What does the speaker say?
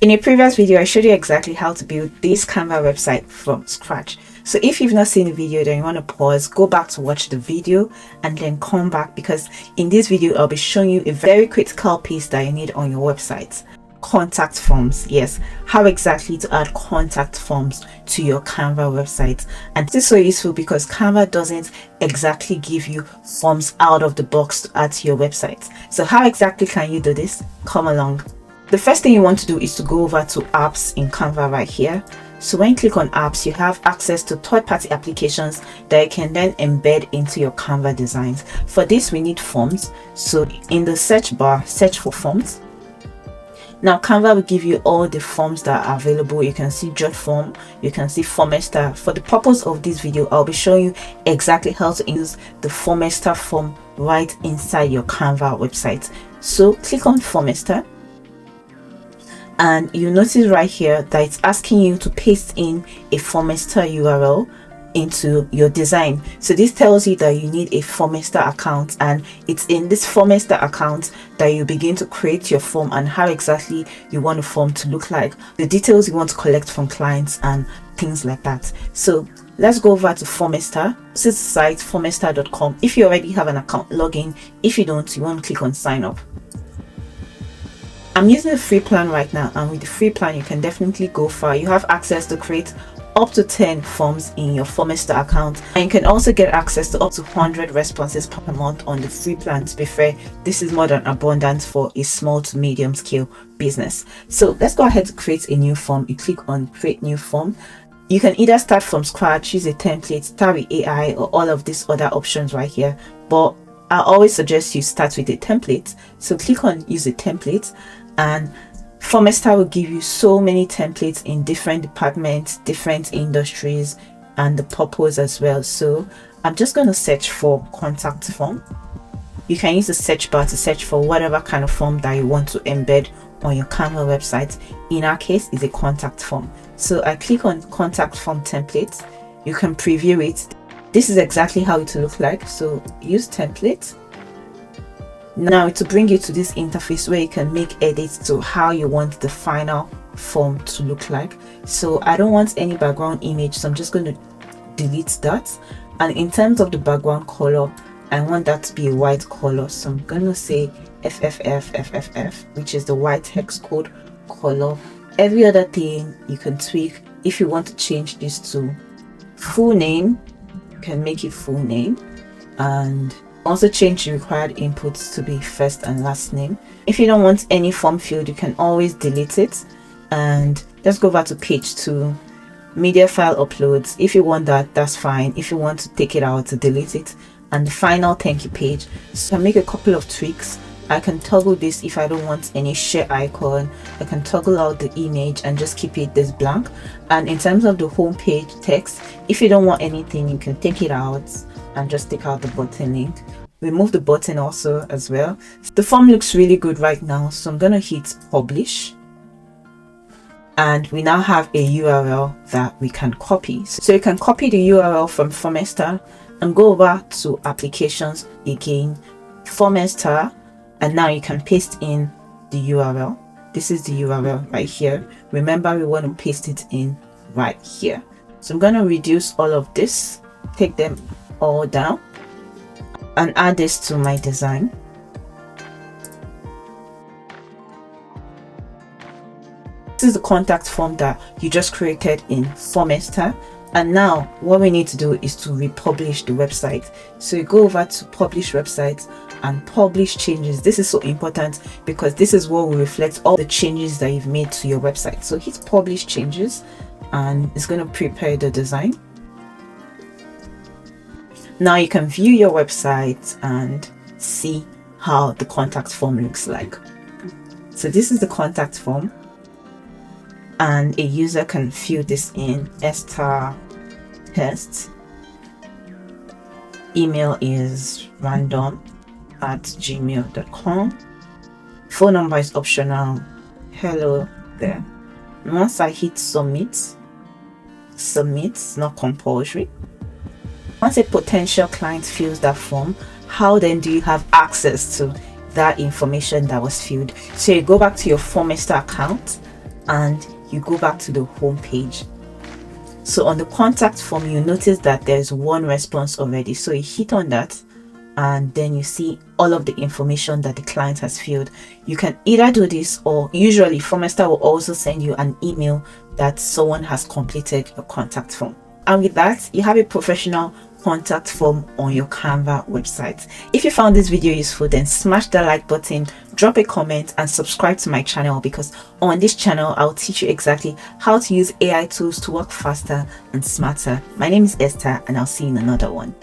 In a previous video, I showed you exactly how to build this Canva website from scratch. So if you've not seen the video, then you want to pause, go back to watch the video and then come back, because in this video, I'll be showing you a very critical piece that you need on your website. Contact forms. Yes, how exactly to add contact forms to your Canva website. And this is so useful because Canva doesn't exactly give you forms out of the box to add to your website. So how exactly can you do this? Come along. The first thing you want to do is to go over to apps in Canva right here. So when you click on apps, you have access to third-party applications that you can then embed into your Canva designs. For this, we need forms. So in the search bar, search for forms. Now Canva will give you all the forms that are available. You can see JotForm, you can see Formester. For the purpose of this video, I'll be showing you exactly how to use the Formester form right inside your Canva website. So click on Formester. And you notice right here that it's asking you to paste in a Formester URL into your design. So this tells you that you need a Formester account, and it's in this Formester account that you begin to create your form and how exactly you want the form to look like, the details you want to collect from clients and things like that. So let's go over to Formester. This is the site formester.com. If you already have an account, log in. If you don't, you want to click on sign up. I'm using a free plan right now, and with the free plan you can definitely go far. You have access to create up to 10 forms in your Formester account, and you can also get access to up to 100 responses per month on the free plan. To be fair, this is more than abundant for a small to medium scale business. So let's go ahead to create a new form. You click on create new form. You can either start from scratch, use a template, start with AI, or all of these other options right here, but I always suggest you start with a template. So click on use a template, and Formester will give you so many templates in different departments, different industries, and the purpose as well. So I'm just going to search for contact form. You can use the search bar to search for whatever kind of form that you want to embed on your Canva website. In our case, it's a contact form. So I click on contact form template. You can preview it. This is exactly how it will look like. So use template. Now it will bring you to this interface where you can make edits to how you want the final form to look like. So I don't want any background image, so I'm just going to delete that. And in terms of the background color, I want that to be a white color, so I'm going to say FFF, which is the white hex code color. Every other thing you can tweak. If you want to change this to full name, you can make it full name, and also change the required inputs to be first and last name. If you don't want any form field, you can always delete it. And let's go over to page 2, media file uploads. If you want that, that's fine. If you want to take it out, to delete it. And the final thank you page. So I make a couple of tweaks. I can toggle this if I don't want any share icon. I can toggle out the image and just keep it this blank. And in terms of the home page text, if you don't want anything, you can take it out and just take out the button link. Remove the button also as well. The form looks really good right now, so I'm gonna hit publish, and we now have a URL that we can copy. So you can copy the URL from Formester and go over to applications again, Formester, and now you can paste in the URL. This is the URL right here. Remember, we want to paste it in right here. So I'm gonna reduce all of this, take them all down, and add this to my design. This is the contact form that you just created in Formester, and now what we need to do is to republish the website. So you go over to publish website and publish changes. This is so important because this is what will reflect all the changes that you've made to your website. So hit publish changes, and it's going to prepare the design. Now you can view your website and see how the contact form looks like. So this is the contact form, and a user can fill this in. Esther test. Email is random@gmail.com. Phone number is optional. Hello there. Once I hit submit, it's not compulsory. Once a potential client fills that form, how then do you have access to that information that was filled? So you go back to your Formester account and you go back to the home page. So on the contact form, you notice that there's one response already. So you hit on that, and then you see all of the information that the client has filled. You can either do this, or usually Formester will also send you an email that someone has completed your contact form. And with that, you have a professional contact form on your Canva website. If you found this video useful, then smash the like button, drop a comment, and subscribe to my channel, because on this channel I'll teach you exactly how to use AI tools to work faster and smarter. My name is Esther, and I'll see you in another one.